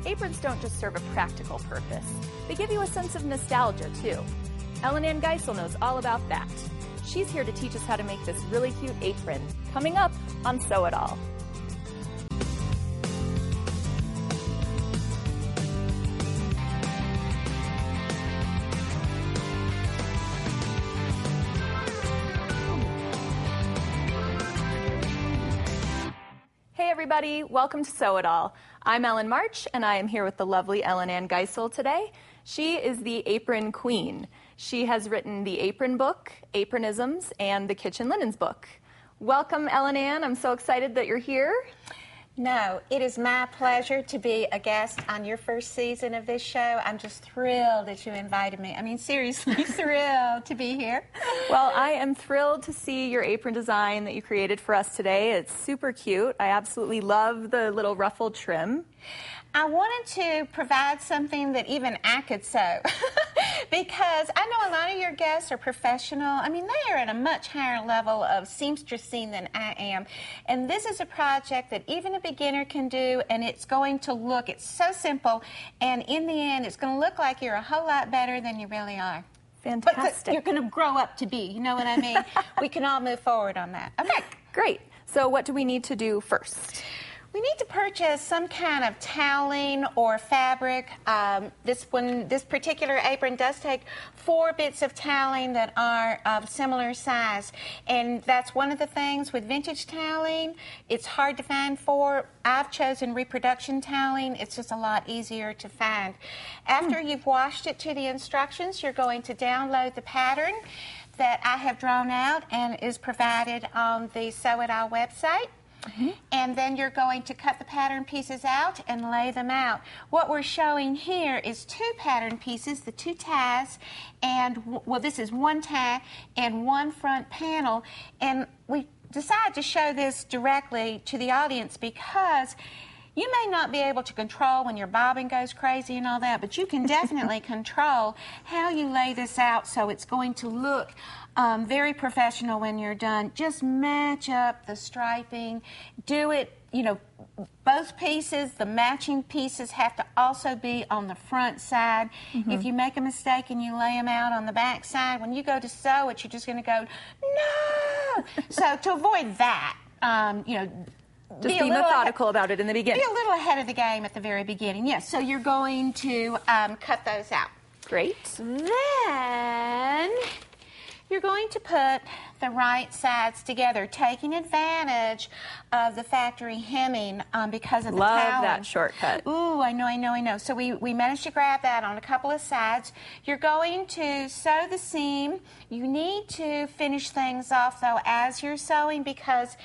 Aprons don't just serve a practical purpose. They give you a sense of nostalgia, too. EllynAnne Geisel knows all about that. She's here to teach us how to make this really cute apron, coming up on Sew It All. Hey everybody, welcome to Sew It All. I'm Ellen March, and I am here with the lovely EllynAnne Geisel today. She is the apron queen. She has written the Apron book, Apronisms, and the Kitchen Linens book. Welcome, EllynAnne. I'm so excited that you're here. No, it is my pleasure to be a guest on your first season of this show. I'm just thrilled that you invited me. I mean, seriously, thrilled to be here. Well, I am thrilled to see your apron design that you created for us today. It's super cute. I absolutely love the little ruffled trim. I wanted to provide something that even I could sew because I know a lot of your guests are professional. I mean, they are at a much higher level of seamstressing than I am. And this is a project that even a beginner can do, and it's going to look, it's so simple, and in the end, it's going to look like you're a whole lot better than you really are. Fantastic. But you're going to grow up to be, you know what I mean? We can all move forward on that. Okay. Great. So what do we need to do first? We need to purchase some kind of toweling or fabric. This particular apron does take 4 bits of toweling that are of similar size. And that's one of the things with vintage toweling. It's hard to find for. I've chosen reproduction toweling. It's just a lot easier to find. After you've washed it to the instructions, you're going to download the pattern that I have drawn out and is provided on the Sew It All website. And then you're going to cut the pattern pieces out and lay them out. What we're showing here is 2 pattern pieces, the 2 ties, and, well, this is 1 tie and 1 front panel. And we decided to show this directly to the audience because you may not be able to control when your bobbin goes crazy and all that, but you can definitely control how you lay this out so it's going to look very professional when you're done. Just match up the striping. Do it, you know, both pieces, the matching pieces have to also be on the front side. If you make a mistake and you lay them out on the back side, when you go to sew it, you're just going to go, no! So to avoid that, you know, just be methodical about it in the beginning. Be a little ahead of the game at the very beginning. Yes, so you're going to cut those out. Great. Then you're going to put the right sides together, taking advantage of the factory hemming because of the Love toweling. that shortcut. Ooh, I know. So we managed to grab that on a couple of sides. You're going to sew the seam. You need to finish things off, though, as you're sewing because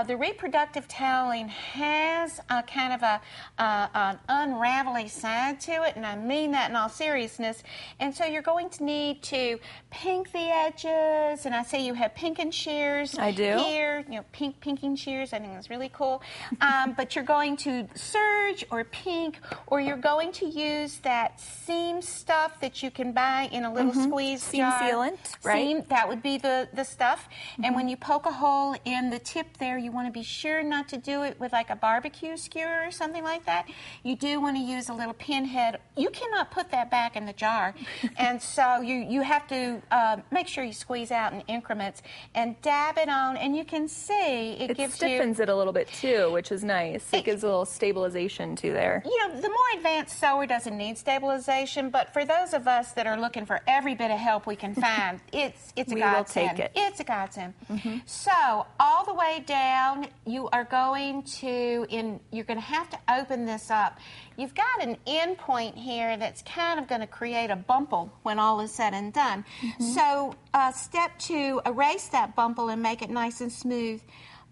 the reproductive toweling has a kind of an unravelly side to it, and I mean that in all seriousness. And so you're going to need to pink the edges, and I say you have pinking shears. I do. Here, you know, pinking shears. I think that's really cool. But you're going to serge or pink, or you're going to use that seam stuff that you can buy in a little squeeze seam jar. sealant, right? Seam, that would be the stuff. And when you poke a hole in the tip there, you want to be sure not to do it with like a barbecue skewer or something like that. You do want to use a little pinhead. You cannot put that back in the jar. And so you have to make sure you squeeze out in increments and dab it on, and you can see it gives stiffens it a little bit too, which is nice. It gives a little stabilization too there. You know, the more advanced sewer doesn't need stabilization, but for those of us that are looking for every bit of help we can find, it's a godsend. We will take it. It's a godsend. So all the way down, you are going to you're going to have to open this up. You've got an end point here that's kind of going to create a bumple when all is said and done. So step 2, erase that bumple and make it nice and smooth.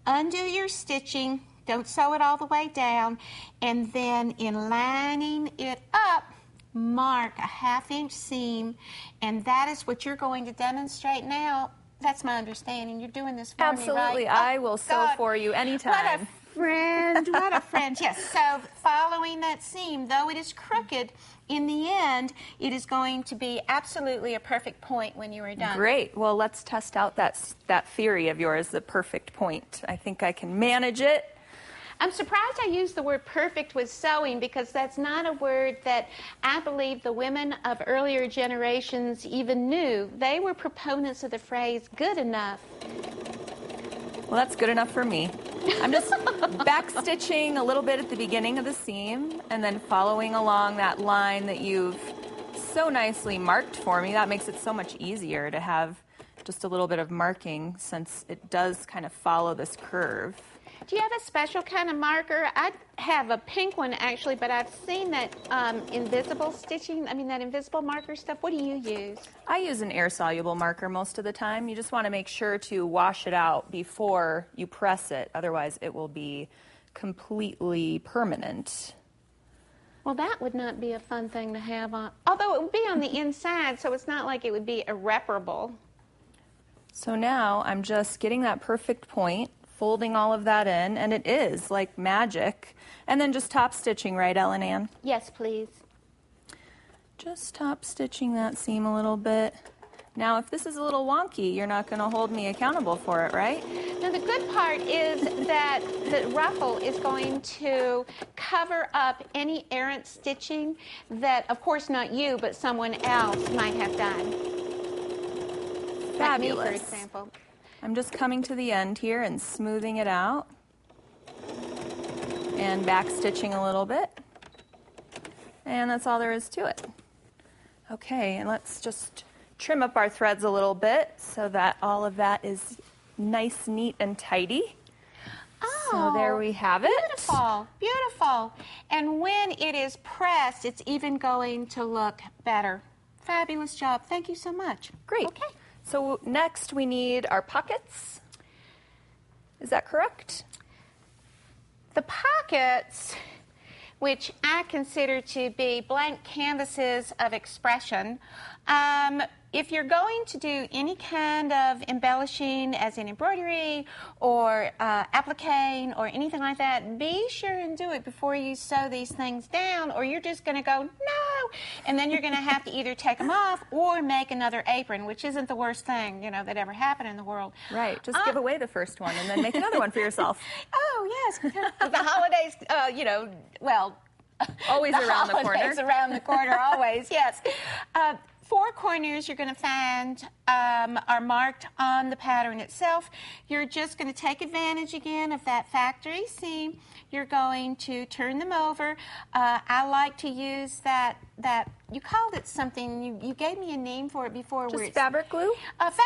Undo your stitching. Don't sew it all the way down. And then in lining it up, mark a 1/2 inch seam. And that is what you're going to demonstrate now. That's my understanding. You're doing this for Absolutely. me, right? I will sew for you anytime. What a friend. What a friend. Yes. So following that seam, though it is crooked, in the end, it is going to be absolutely a perfect point when you are done. Great. Well, let's test out that theory of yours, the perfect point. I think I can manage it. I'm surprised I used the word perfect with sewing, because that's not a word that I believe the women of earlier generations even knew. They were proponents of the phrase good enough. Well, that's good enough for me. I'm just back stitching a little bit at the beginning of the seam and then following along that line that you've so nicely marked for me. That makes it so much easier to have just a little bit of marking, since it does kind of follow this curve. Do you have a special kind of marker? I have a pink one, actually, but I've seen that invisible stitching, that invisible marker stuff. What do you use? I use an air-soluble marker most of the time. You just want to make sure to wash it out before you press it. Otherwise, it will be completely permanent. Well, that would not be a fun thing to have on, although it would be on the inside, so it's not like it would be irreparable. So now I'm just getting that perfect point, folding all of that in, and it is like magic. And then just top stitching, right, EllynAnne? Yes, please. Just top stitching that seam a little bit. Now, if this is a little wonky, you're not going to hold me accountable for it, right? Now, the good part is that the ruffle is going to cover up any errant stitching that, of course, not you, but someone else might have done. Fabulous. Like me, for example. I'm just coming to the end here and smoothing it out and back stitching a little bit. And that's all there is to it. Okay, and let's just trim up our threads a little bit so that all of that is nice, neat, and tidy. Oh, so there we have it. Beautiful, beautiful. And when it is pressed, it's even going to look better. Fabulous job. Thank you so much. Great. Okay. So next we need our pockets. Is that correct? The pockets, which I consider to be blank canvases of expression, if you're going to do any kind of embellishing, as in embroidery or appliquing or anything like that, be sure and do it before you sew these things down, or you're just going to go, no, and then you're going to have to either take them off or make another apron, which isn't the worst thing, that ever happened in the world. Right. Just give away the first one and then make another one for yourself. Oh, yes. The holidays, well, always around the corner. Holidays around the corner, always, yes. 4 corners you're going to find are marked on the pattern itself. You're just going to take advantage again of that factory seam. You're going to turn them over. I like to use that you called it something, you gave me a name for it before. Just where it's fabric glue?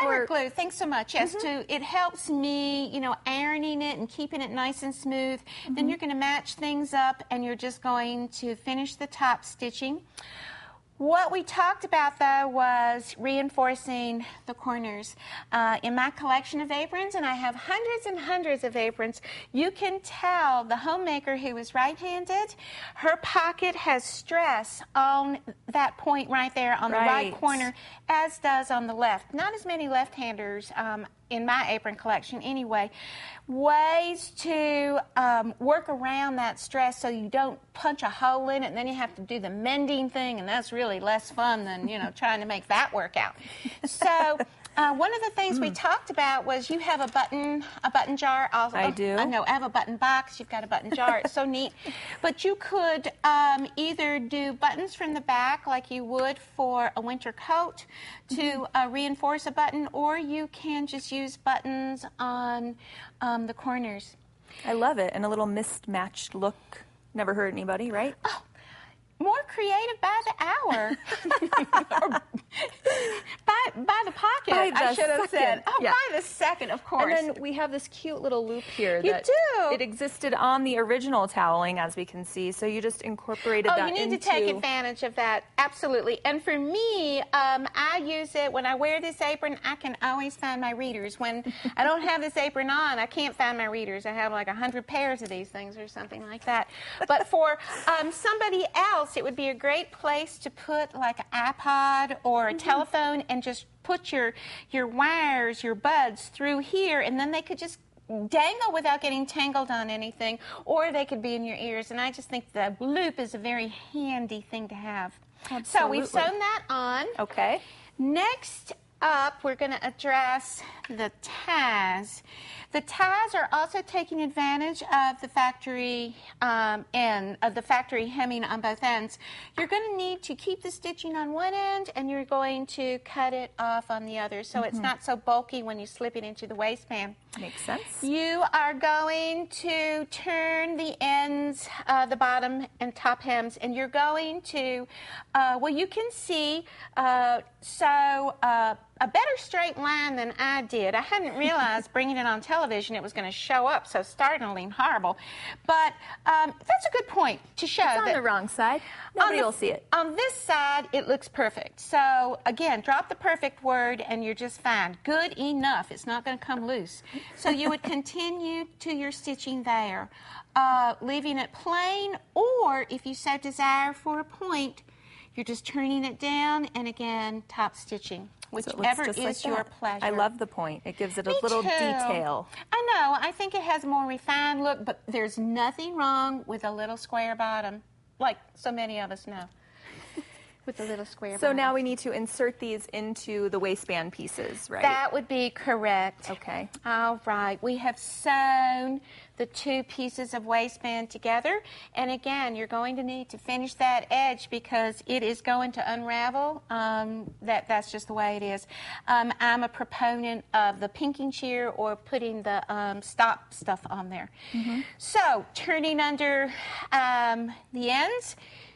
Fabric glue, thanks so much. Yes, it helps me, ironing it and keeping it nice and smooth. Then you're going to match things up, and you're just going to finish the top stitching. What we talked about, though, was reinforcing the corners. In my collection of aprons, and I have hundreds and hundreds of aprons, you can tell the homemaker who is right-handed, her pocket has stress on that point right there on the right corner, as does on the left. Not as many left-handers in my apron collection anyway. Ways to work around that stress so you don't punch a hole in it and then you have to do the mending thing, and that's really less fun than trying to make that work out. So one of the things we talked about was you have a button jar. I do. No, I have a button box. You've got a button jar. It's so neat. But you could either do buttons from the back like you would for a winter coat to reinforce a button, or you can just use buttons on the corners. I love it. And a little mismatched look. Never hurt anybody, right? Oh, more creative by the hour. Or by the pocket, by the I should have said. Oh, yeah. By the second, of course. And then we have this cute little loop here. You do. It existed on the original toweling, as we can see, so you just incorporated that into... Oh, you need to take advantage of that, absolutely. And for me, I use it when I wear this apron. I can always find my readers. When I don't have this apron on, I can't find my readers. I have like 100 pairs of these things or something like that. But for somebody else, it would be a great place to put like an iPod or a telephone and just put your wires, your buds through here, and then they could just dangle without getting tangled on anything, or they could be in your ears. And I just think the loop is a very handy thing to have. Absolutely. So we've sewn that on. Okay. Next, up, we're going to address the ties. The ties are also taking advantage of the factory hemming on both ends. You're going to need to keep the stitching on one end, and you're going to cut it off on the other, so it's not so bulky when you slip it into the waistband. Makes sense. You are going to turn the ends, the bottom and top hems, and you're going to, well, you can see, a better straight line than I did. I hadn't realized bringing it on television it was going to show up so startlingly horrible. But that's a good point to show. It's on the wrong side. Nobody will see it. On this side, it looks perfect. So, again, drop the perfect word and you're just fine. Good enough. It's not going to come loose. So you would continue to your stitching there, leaving it plain, or if you so desire for a point, you're just turning it down and, again, top stitching. Whichever is your pleasure. I love the point. It gives it a little detail. I know. I think it has a more refined look, but there's nothing wrong with a little square bottom, like so many of us know, with a little square bottom. So now we need to insert these into the waistband pieces, right? That would be correct. Okay. All right. We have sewn the two pieces of waistband together, and again, you're going to need to finish that edge because it is going to unravel. That's just the way it is. I'm a proponent of the pinking shear or putting the stop stuff on there. So, turning under the ends,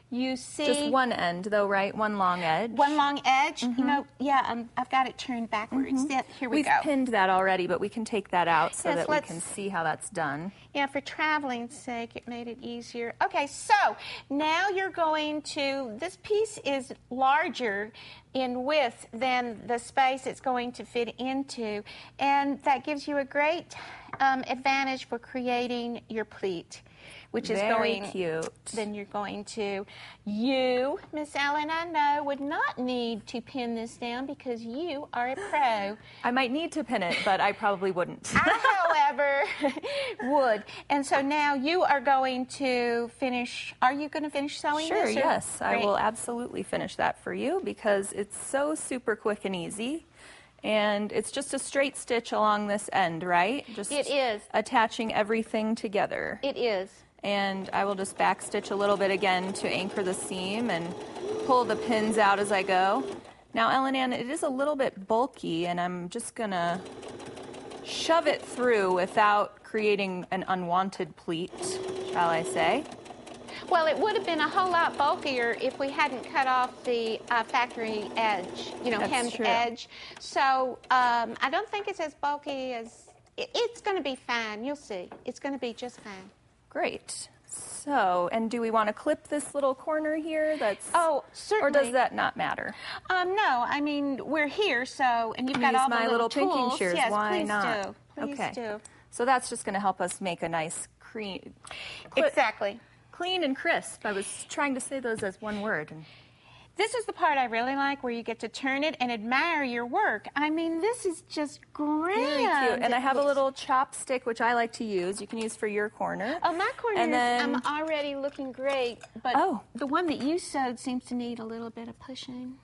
you see... Just one end, though, right? One long edge. One long edge. You know, yeah, I've got it turned backwards. Here we go. We've pinned that already, but we can take that out so that we can see how that's done. Yeah, for traveling's sake, it made it easier. Okay, so now you're going to... This piece is larger in width than the space it's going to fit into, and that gives you a great advantage for creating your pleat, which is very cute. Then you're going to, you, Miss Ellen, I know, would not need to pin this down because you are a pro. I might need to pin it, but I probably wouldn't. I, however, would. And so now you are going to finish, are you going to finish sewing this? Sure, yes. I will absolutely finish that for you because it's so super quick and easy. And it's just a straight stitch along this end, right? Just it is. Attaching everything together. It is. And I will just back stitch a little bit again to anchor the seam and pull the pins out as I go. Now, EllynAnne, it is a little bit bulky, and I'm just going to shove it through without creating an unwanted pleat, shall I say. Well, it would have been a whole lot bulkier if we hadn't cut off the factory edge, hemmed edge. So I don't think it's as bulky as... It's going to be fine. You'll see. It's going to be just fine. Great. So, and do we want to clip this little corner here? Oh, certainly. Or does that not matter? No, I mean, we're here, so, and you've got all the little tools. pinking shears. Yes, why please not? Do. Please do. So that's just going to help us make a nice cream. Exactly. Clean and crisp. I was trying to say those as one word. This is the part I really like, where you get to turn it and admire your work. I mean, this is just grand. Very cute. And I have a little chopstick, which I like to use. You can use for your corner. Oh, my corner I'm already looking great, but the one that you sewed seems to need a little bit of pushing.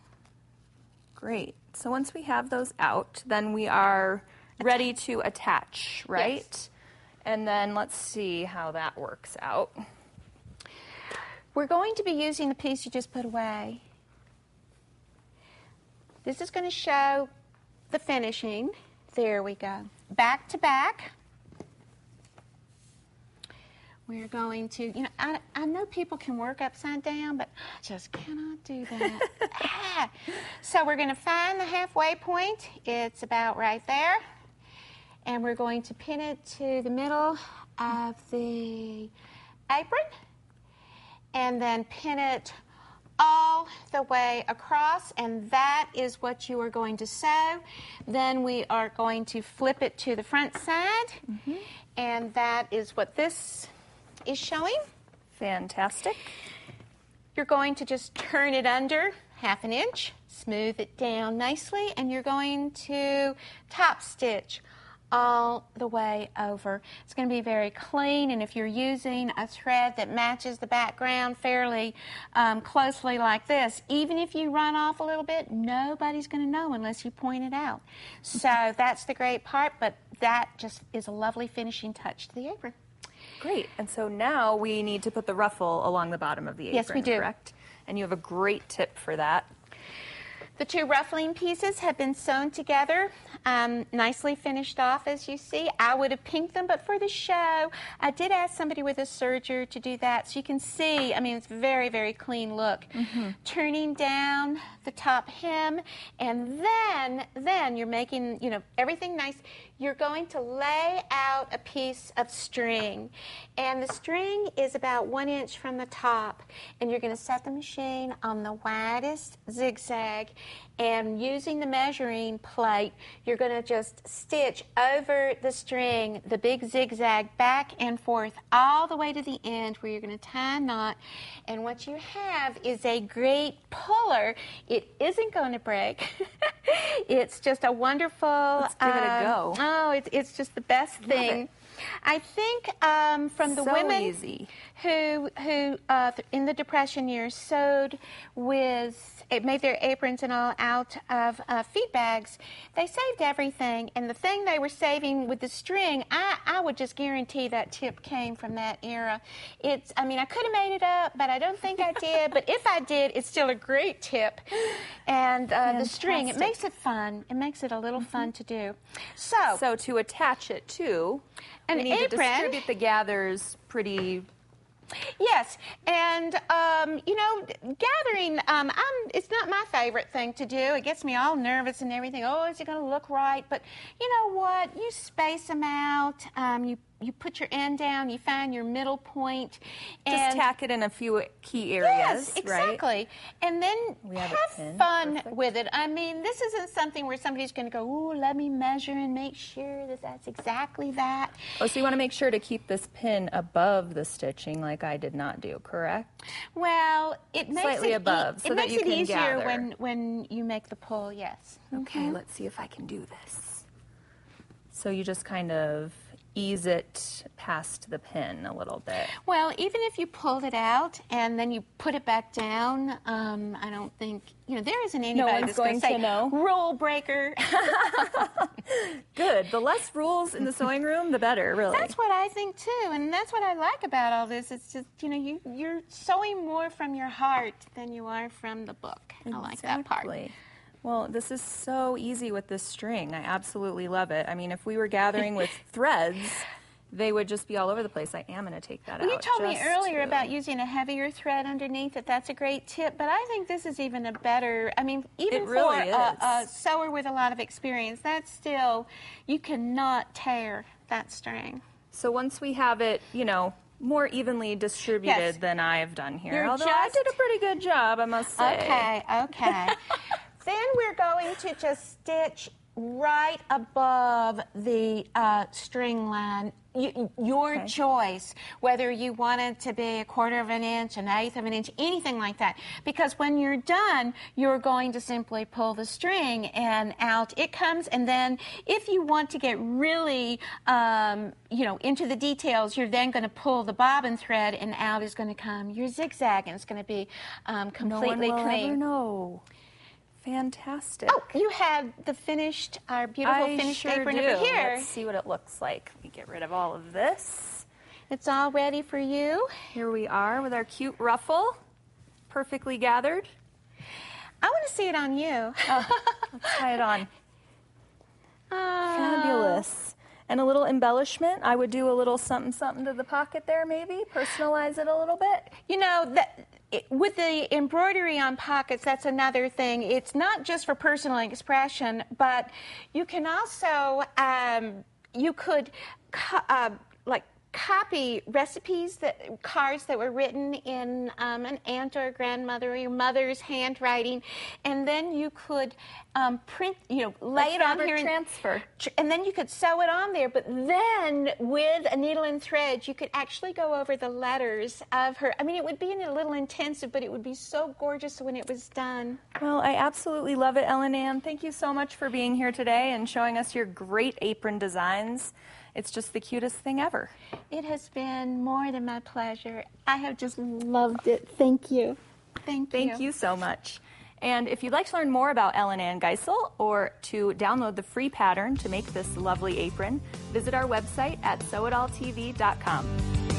Great. So once we have those out, then we are ready to attach, right? Yes. And then let's see how that works out. We're going to be using the piece you just put away. This is going to show the finishing. There we go. Back to back. We're going to, I know people can work upside down, but I just cannot do that. So we're going to find the halfway point. It's about right there. And we're going to pin it to the middle of the apron. And then pin it all the way across, and that is what you are going to sew. Then we are going to flip it to the front side, and that is what this is showing. Fantastic. You're going to just turn it under half an inch, smooth it down nicely, and you're going to top stitch all the way over. It's going to be very clean, and if you're using a thread that matches the background fairly closely like this, even if you run off a little bit, nobody's going to know unless you point it out. So that's the great part, but that just is a lovely finishing touch to the apron. Great. And so now we need to put the ruffle along the bottom of the apron, yes, we do. Correct? And you have a great tip for that. The two ruffling pieces have been sewn together, nicely finished off, as you see. I would have pinked them, but for the show, I did ask somebody with a serger to do that. So you can see, I mean, it's a very, very clean look. Turning down the top hem, and then you're making, you know, everything nice. You're going to lay out a piece of string, and the string is about 1 inch from the top, and you're going to set the machine on the widest zigzag, and using the measuring plate, you're going to just stitch over the string the big zigzag back and forth all the way to the end where you're going to tie a knot, and what you have is a great puller. It isn't going to break. It's just a wonderful... Let's give it a go. Oh, it's just the best thing. I think from the women easy. who in the Depression years sewed with, it made their aprons and all out of feed bags, they saved everything, and the thing they were saving with the string, I would just guarantee that tip came from that era. I mean, I could have made it up, but I don't think I did, but if I did, it's still a great tip. And the string, it makes it fun. It makes it a little fun to do. So to attach it to, an we need apron, to distribute the gathers pretty... Yes, and you know, gathering, it's not my favorite thing to do. It gets me all nervous and everything. Oh, is it going to look right? But you know what? You space them out. You put your end down. You find your middle point. And just tack it in a few key areas, yes, exactly. Right? And then have fun Perfect. with it. I mean, this isn't something where somebody's going to go, ooh, let me measure and make sure that that's exactly that. Oh, so you want to make sure to keep this pin above the stitching like I did not do, correct? Well, it makes slightly it above, so it that makes you it can easier gather. when you make the pull, yes. Okay, let's see if I can do this. So you just kind of ease it past the pin a little bit. Well, even if you pulled it out and then you put it back down, I don't think, you know, there isn't anybody that's going to say, rule breaker. Good. The less rules in the sewing room, the better, really. That's what I think, too, and that's what I like about all this. It's just, you know, you're sewing more from your heart than you are from the book. I like that part. Well, this is so easy with this string. I absolutely love it. I mean, if we were gathering with threads, they would just be all over the place. I am going to take that out. You told me earlier about using a heavier thread underneath, that's a great tip, but I think this is even a better, I mean, even for a sewer with a lot of experience, that's still, you cannot tear that string. So once we have it, you know, more evenly distributed than I've done here, although I did a pretty good job, I must say. Okay. Then we're going to just stitch right above the string line. Your choice, whether you want it to be 1/4 of an inch, 1/8 of an inch, anything like that. Because when you're done, you're going to simply pull the string and out it comes. And then if you want to get really, you know, into the details, you're then going to pull the bobbin thread and out is going to come your zigzag, and it's going to be completely no one will clean. Ever know. Fantastic. Oh, you have the finished, our beautiful finished apron over here. Let's see what it looks like. Let me get rid of all of this. It's all ready for you. Here we are with our cute ruffle, perfectly gathered. I want to see it on you. Let's try it on. Fabulous. And a little embellishment. I would do a little something to the pocket there, maybe. Personalize it a little bit. You know, with the embroidery on pockets, that's another thing. It's not just for personal expression, but you can also, you could like copy recipes, cards that were written in an aunt or a grandmother or your mother's handwriting, and then you could print, lay it on here. Transfer. And then you could sew it on there. But then with a needle and thread, you could actually go over the letters of her. I mean, it would be a little intensive, but it would be so gorgeous when it was done. Well, I absolutely love it, EllynAnne. Thank you so much for being here today and showing us your great apron designs. It's just the cutest thing ever. It has been more than my pleasure. I have just loved it. Thank you. Thank you so much. And if you'd like to learn more about EllynAnne Geisel or to download the free pattern to make this lovely apron, visit our website at sewitalltv.com.